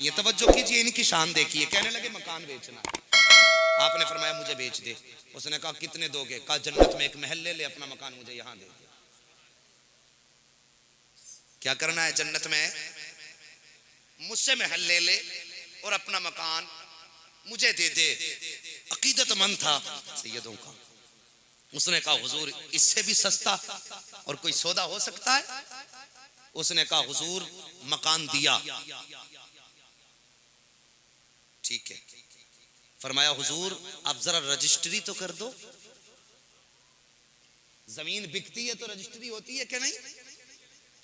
ये तवज्जो कीजिए, इनकी शान देखिए। कहने लगे मकान बेचना। आपने फरमाया मुझे बेच दे। उसने कहा कितने दोगे? कहा जन्नत में एक महल ले ले, अपना मकान मुझे यहां दे दे। क्या करना है जन्नत में? मुझसे महल ले ले और अपना मकान मुझे दे दे। अकीदतमंद था सैयदों का। उसने कहा हुजूर इससे भी सस्ता और कोई सौदा हो सकता है? उसने कहा हुजूर मकान दिया। ठीक है। फरमाया हुजूर आप जरा रजिस्ट्री तो कर दो। जमीन बिकती है तो रजिस्ट्री होती है क्या नहीं?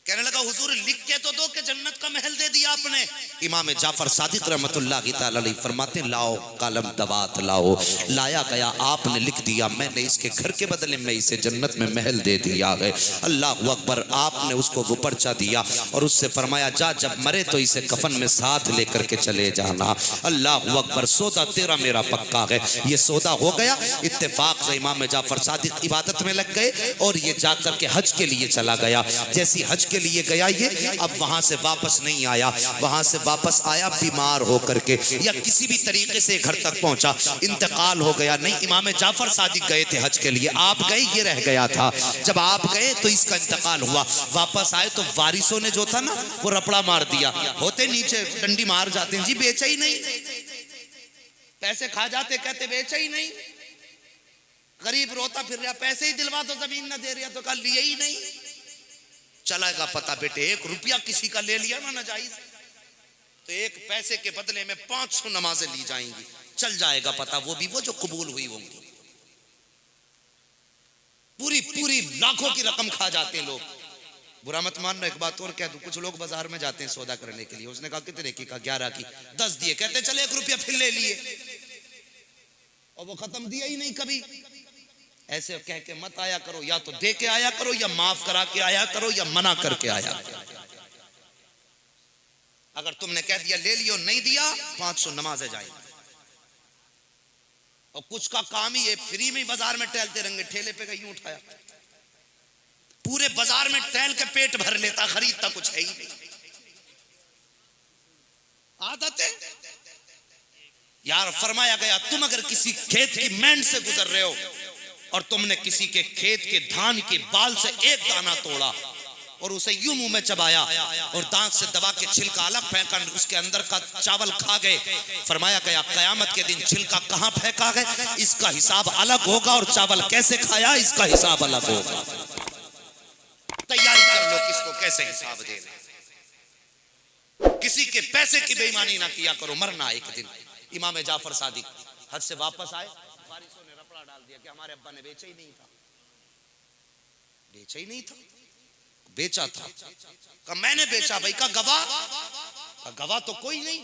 कहने लगा हुजूर लिख के तो दो कि जन्नत का महल दे दिया आपने। इमाम जाफर सादिक रहमतुल्लाह तआला अलैह फरमाते लाओ कलम दवात लाओ। लाया गया, आपने लिख दिया मैंने इसके घर के बदले में इसे जन्नत में महल दे दिया है। अल्लाह अकबर। आपने उसको वो पर्चा दिया और उससे फरमाया जा जब मरे तो इसे कफन में साथ लेकर के चले जाना। अल्लाह अकबर। सौदा तेरा मेरा पक्का है। ये सौदा हो गया। इत्तेफाक से इमाम जाफर सादिक इबादत में लग गए और ये जाकर के हज के लिए चला गया। जैसी हज के लिए गया ये अब वहां से वापस नहीं आया। वहां से वापस आया बीमार होकर के या किसी भी तरीके से घर तक पहुंचा, इंतकाल हो गया। नहीं, इमाम जाफर सादिक गए थे हज के लिए, आप गए, ये रह गया था। जब आप गए तो इसका इंतकाल हुआ। वापस आए तो वारिसों ने जो था ना वो रपड़ा मार दिया। होते नीचे डंडी मार जाते हैं जी, बेचा ही नहीं। पैसे खा जाते, कहते बेचा ही नहीं। गरीब रोता फिर रहा, पैसे ही दिलवा तो जमीन न दे रहा तो कल लिए ही नहीं। चलाएगा पता बेटे, 1 रुपया किसी का ले लिया ना नाजायज तो 1 पैसे के बदले में 500 नमाजें ली जाएंगी। चल जाएगा पता, वो भी वो जो कबूल हुई होंगी। पूरी पूरी लाखों की रकम खा जाते हैं लोग। बुरा मत मानना, एक बात और कह दूं, कुछ लोग बाजार में जाते हैं सौदा करने के लिए। उसने कहा कितने की? कहा 11 की। 10 दिए, कहते चले 1 रुपया फिर ले लिए और वो खत्म दिया ही नहीं कभी। ऐसे कह के मत आया करो, या तो दे के आया करो या माफ करा के आया करो या मना करके आया करो। अगर तुमने कह दिया ले लियो, नहीं दिया 500 नमाजें जाएंगी। और कुछ का काम ही है फ्री में बाजार में टहलते रहेंगे। ठेले पे यूं उठाया, पूरे बाजार में टहल के पेट भर लेता, खरीदता कुछ है ही नहीं। आदत है यार। फरमाया गया तुम अगर किसी खेत की मैंड से गुजर रहे हो और तुमने किसी के खेत के धान के बाल से एक दाना तोड़ा और उसे यूं मुंह में चबाया और दांत से दबा के छिलका अलग फेंका, उसके अंदर का चावल खा गए। फरमाया गया कयामत के दिन छिलका कहां फेंका है इसका हिसाब अलग होगा और चावल कैसे खाया इसका हिसाब अलग होगा। तैयारी कर लो किसको कैसे हिसाब देना। किसी के पैसे की बेईमानी ना किया करो, मरना एक दिन। इमाम जाफर सादिक हज से वापस आए, बारिशों ने रपड़ा डाल दिया कि हमारे अब्बा ने बेचा ही नहीं था। बेचा ही नहीं था, बेचा था। कहा मैंने बेचा भाई। का गवाह? का गवाह तो कोई नहीं।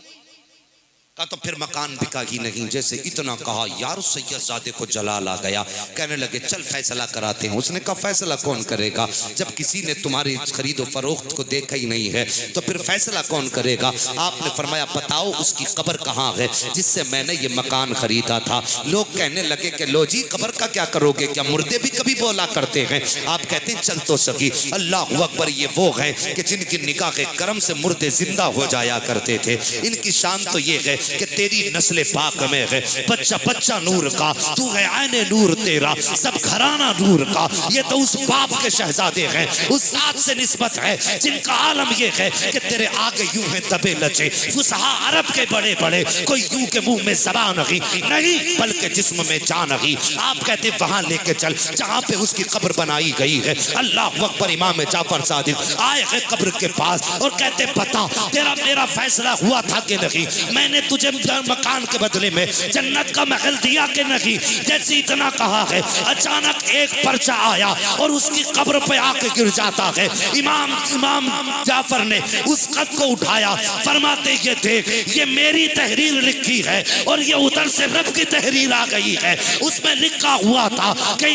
का तो फिर मकान बिका ही नहीं। जैसे इतना कहा यार सैयदजादे को जलाल आ गया। कहने लगे चल फैसला कराते हैं। उसने कहा फैसला कौन करेगा? जब किसी ने तुम्हारी खरीदो फरोख्त को देखा ही नहीं है तो फिर फैसला कौन करेगा? आपने फरमाया बताओ उसकी कब्र कहाँ है जिससे मैंने ये मकान खरीदा था। लोग कहने लगे कि लो जी कब्र का क्या करोगे, क्या मुर्दे भी कभी बोला करते हैं? आप कहते हैं चल तो सकी। अल्लाह अकबर। ये वो है कि जिनकी निगाह के करम से मुर्दे जिंदा हो जाया करते थे। इनकी शान तो ये है कि तेरी नस्ल पाक में है। बच्चा बच्चा नूर का, तू है आईने नूर तेरा, सब घराना नूर का। ये तो उस बाप के शहजादे हैं, उस जात से निस्बत है जिनका आलम ये है कि तेरे आगे यूं है दबे लचे फुसहा अरब के बड़े बड़े, कोई यूं के मुंह में ज़बान नहीं बल्कि जिस्म में जान नहीं। आप कहते वहां लेके चल जहां पे उसकी कब्र बनाई गई है। अल्लाह अकबर। इमाम जाफर सादिक आए हैं कब्र के पास और कहते बता तेरा मेरा फैसला हुआ था कि नहीं? मैंने तुझे मकान के बदले में जन्नत का महल दिया कि नहीं? जैसे इतना कहा है अचानक एक पर्चा आया और उसकी कब्र पे आके गिर जाता है। इमाम जाफर ने उस खत को उठाया, फरमाते ये देख ये मेरी तहरीर लिखी है और ये उधर से रब की तहरीर आ गई है। उसमें लिखा हुआ था कि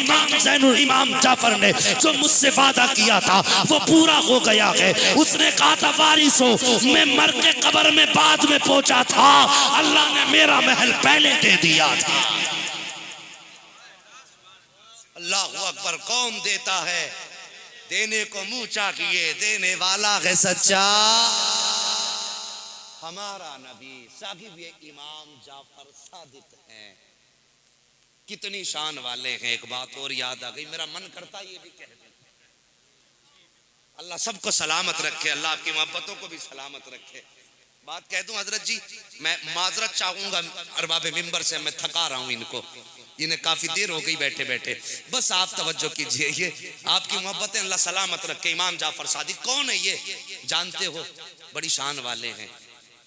इमाम जाफर ने जो मुझसे वादा किया था वो पूरा हो गया है। उसने कहा था वारिसों मैं मर के कब्र में बाद में पहुंचा था, अल्लाह ने मेरा महल पहले दे दिया था। अल्लाह अकबर। कौन देता है? देने को मुंह चाहिए, देने वाला है सच्चा। हमारा नबी साहिब ये इमाम जाफर सादिक हैं, कितनी शान वाले हैं। एक बात और याद आ गई, मेरा मन करता ये भी कह दूं। अल्लाह सबको सलामत रखे, अल्लाह आपकी मोहब्बतों को भी सलामत रखे। बात कह दूं हजरत जी, मैं माजरत चाहूंगा अरबाब मिंबर से, मैं थका रहा हूं इनको, इन्हें काफी देर हो गई बैठे बैठे। बस आप तवज्जो कीजिए, ये आपकी मोहब्बतें अल्लाह सलामत रखे। इमाम जाफर सादिक कौन है ये जानते हो? बड़ी शान वाले हैं।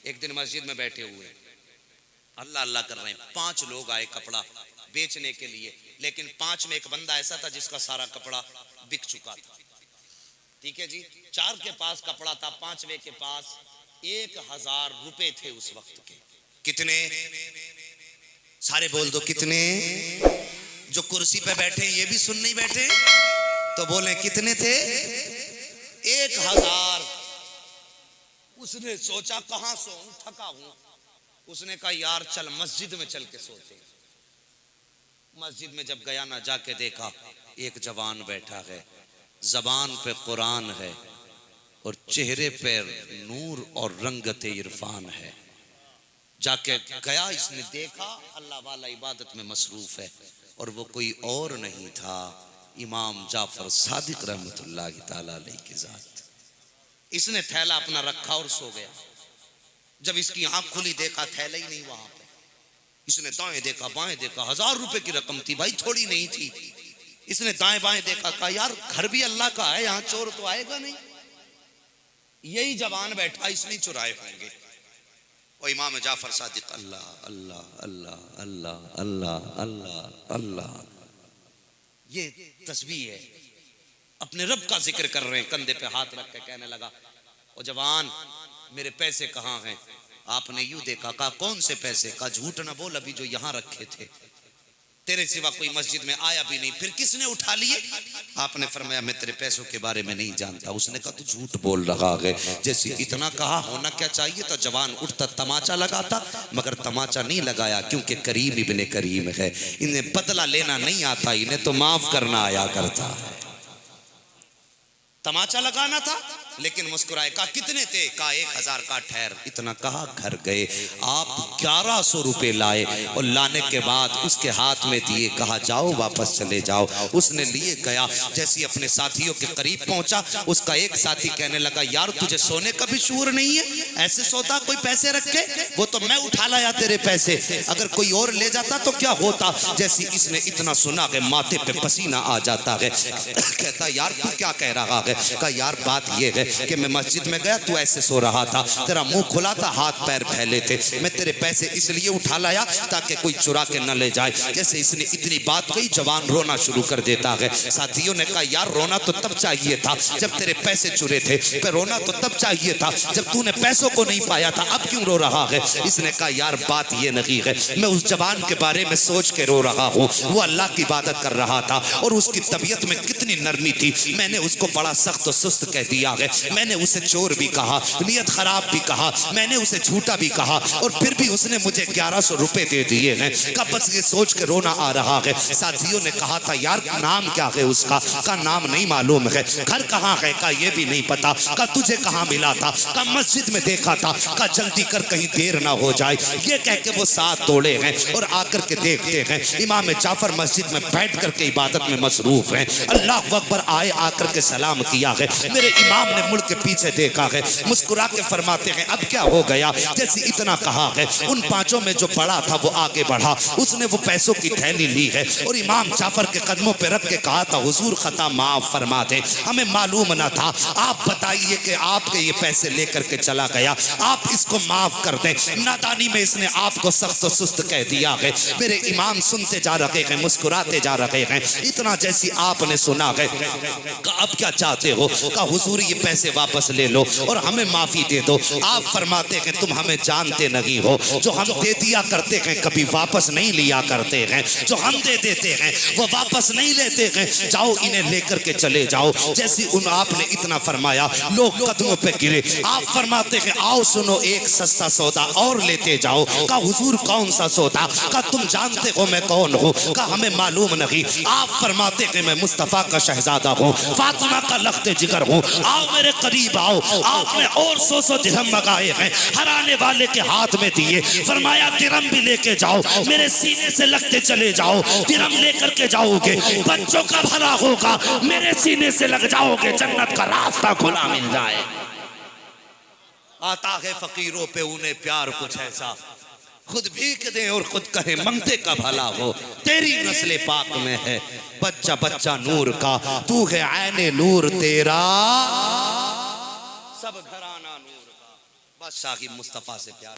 एक दिन मस्जिद में बैठे हुए अल्लाह अल्लाह कर रहे हैं, 5 लोग आए कपड़ा बेचने के लिए, लेकिन 5 में एक बंदा ऐसा था जिसका सारा कपड़ा बिक चुका था। ठीक है जी, 4 के पास कपड़ा था, 5वें के पास 1000 रुपए थे उस वक्त के। कितने? सारे बोल दो कितने? जो कुर्सी पे बैठे ये भी सुन नहीं बैठे तो बोले कितने थे? 1000। उसने सोचा कहां सोऊं, थका हूं। उसने कहा यार चल मस्जिद में चल के सोते। मस्जिद में जब गया ना, जाके देखा एक जवान बैठा है, जबान पे कुरान है और चेहरे पे नूर और रंगत इरफान है। जाके गया, इसने देखा अल्लाह वाला इबादत में मसरूफ है और वो कोई और नहीं था, इमाम जाफर सादिक रहमतुल्लाह ताला अलैहि की जात। इसने थैला अपना रखा और सो गया। जब इसकी आंख खुली देखा थैला ही नहीं वहां पे। इसने दाएं देखा बाएं देखा, 1000 रुपए की रकम थी भाई, थोड़ी नहीं थी। इसने दाएं बाएं देखा, कहा यार घर भी अल्लाह का है, यहाँ चोर तो आएगा नहीं। यही जवान बैठा, इसने चुराए होंगे। और इमाम जाफर सादिक अल्लाह अल्लाह अल्लाह अल्लाह अल्लाह अल्लाह अल्लाह, ये तस्बीह है, अपने रब का जिक्र कर रहे हैं। कंधे पे हाथ रख के कहने लगा, ओ जवान मेरे पैसे कहाँ हैं? आपने यूं देखा, कहा कौन से पैसे? कहा झूठ ना बोल, अभी जो यहाँ रखे थे, तेरे सिवा कोई मस्जिद में आया भी नहीं, फिर किसने उठा लिए? आपने फरमाया मैं तेरे पैसों के बारे में नहीं जानता। उसने कहा तू झूठ बोल रहा है। जैसे इतना कहा, होना क्या चाहिए था, जवान उठता तमाचा लगाता, मगर तमाचा नहीं लगाया क्योंकि करीम इब्ने करीम है। इन्हें बदला लेना नहीं आता, इन्हें तो माफ करना आया करता है। तमाचा लगाना था लेकिन मुस्कुराए। कहा कितने थे? कहा 1000 का। ठहर, इतना कहा घर गए। आप 1100 रुपए लाए और लाने के बाद उसके हाथ में दिए, कहा जाओ वापस चले जाओ। उसने लिए गया, जैसे अपने साथियों के करीब पहुंचा, उसका एक साथी कहने लगा यार तुझे सोने का भी शूर नहीं है, ऐसे सोता कोई पैसे रख के? वो तो मैं उठा लाया तेरे पैसे, अगर कोई और ले जाता तो क्या होता? जैसे इसने इतना सुना कि माथे पे पसीना आ जाता है। कहता यार तू क्या कह रहा है? कहा यार बात ये है कि मैं मस्जिद में गया, तू ऐसे सो रहा था, तेरा मुंह खुला था, हाथ पैर फैले थे, मैं तेरे पैसे इसलिए उठा लाया ताकि कोई चुरा के न ले जाए। जैसे इसने इतनी बात कही, जवान रोना शुरू कर देता है। साथियों ने कहा यार रोना तो तब चाहिए था जब तेरे पैसे चुरे थे, फिर रोना तो तब चाहिए था जब तूने पैसों को नहीं पाया था, अब क्यों रो रहा है? इसने कहा यार बात ये नहीं है, मैं उस जवान के बारे में सोच के रो रहा हूँ। वो अल्लाह की इबादत कर रहा था और उसकी तबीयत में कितनी नरमी थी, मैंने उसको बड़ा सख्त और सुस्त कह दिया है। मैंने उसे चोर भी कहा, नियत खराब भी कहा, मैंने उसे झूठा भी कहा और फिर भी उसने मुझे 1100 रुपए दे दिए हैं। कब बस ये सोच के रोना आ रहा है। साथियों ने कहा था यार नाम क्या है उसका? का नाम नहीं मालूम है। घर कहाँ है? का ये भी नहीं पता। का तुझे कहाँ मिला था? का मस्जिद में देखा था। का जल्दी कर कहीं देर ना हो जाए। ये कह के वो साथ दौड़े हैं और आकर के देखते हैं इमाम जाफर मस्जिद में बैठ करके इबादत में मसरूफ हैं। अल्लाह अकबर आए, आकर के सलाम किया है। मेरे इमाम ने मुड़ के पीछे देखा है, मुस्कुरा के फरमाते हैं अब क्या हो गया? जैसे इतना कहा है, उन 5 में जो बड़ा था वो आगे बढ़ा, उसने वो पैसों की थैली ली है और इमाम जाफर के कदमों पे रख के कहा था हुजूर खता माफ फरमा दे, हमें मालूम ना था, आप बताइए कि आपके ये पैसे लेकर के चला गया, आप इसको माफ कर दें। नादानी में इसने आपको सख्त सुस्त कह दिया है। मेरे इमाम सुनते जा रहे हैं, मुस्कुराते जा रहे हैं। इतना जैसी आपने सुना है, अब क्या चाहते हो? का हुजूर ये पैसे वापस ले लो और हमें माफी दे दो। आप फरमाते हैं तुम हमें जानते नहीं हो, जो हम दे दिया करते हैं कभी वापस नहीं लिया करते हैं, जो हम दे देते हैं वो वापस नहीं लेते हैं, जाओ इन्हें लेकर के चले जाओ। जैसे उन आपने इतना फरमाया लोग कदमों पे गिरे। आप फरमाते हैं आओ सुनो एक सस्ता सौदा और लेते जाओ। का हुजूर कौन सा सौदा? का तुम जानते हो मैं कौन हूँ? का हमें मालूम नहीं। आप फरमाते कि मैं मुस्तफ़ा का शहजादा हूँ, फातिमा का लख्ते जिगर हूँ। आओ मेरे करीब आओ। आपने और 100 दिरहम मंगाए हैं, हराने वाले के हाथ में दिए। फरमाया दिरहम भी लेके जाओ, मेरे सीने से लगते चले जाओ। दिरहम लेकर के जाओगे, बच्चों का भला होगा, मेरे सीने से लग जाओगे, जन्नत का रास्ता खुला मिल जाए। आता है फकीरों पे उन्हें प्यार कुछ ऐसा, खुद भीख दे और खुद कहे मंगते का भला हो। तेरी नस्ल पाक में है बच्चा बच्चा नूर का, तू है ऐने नूर तेरा सब घराना नूर का। बस शाही मुस्तफा से प्यार।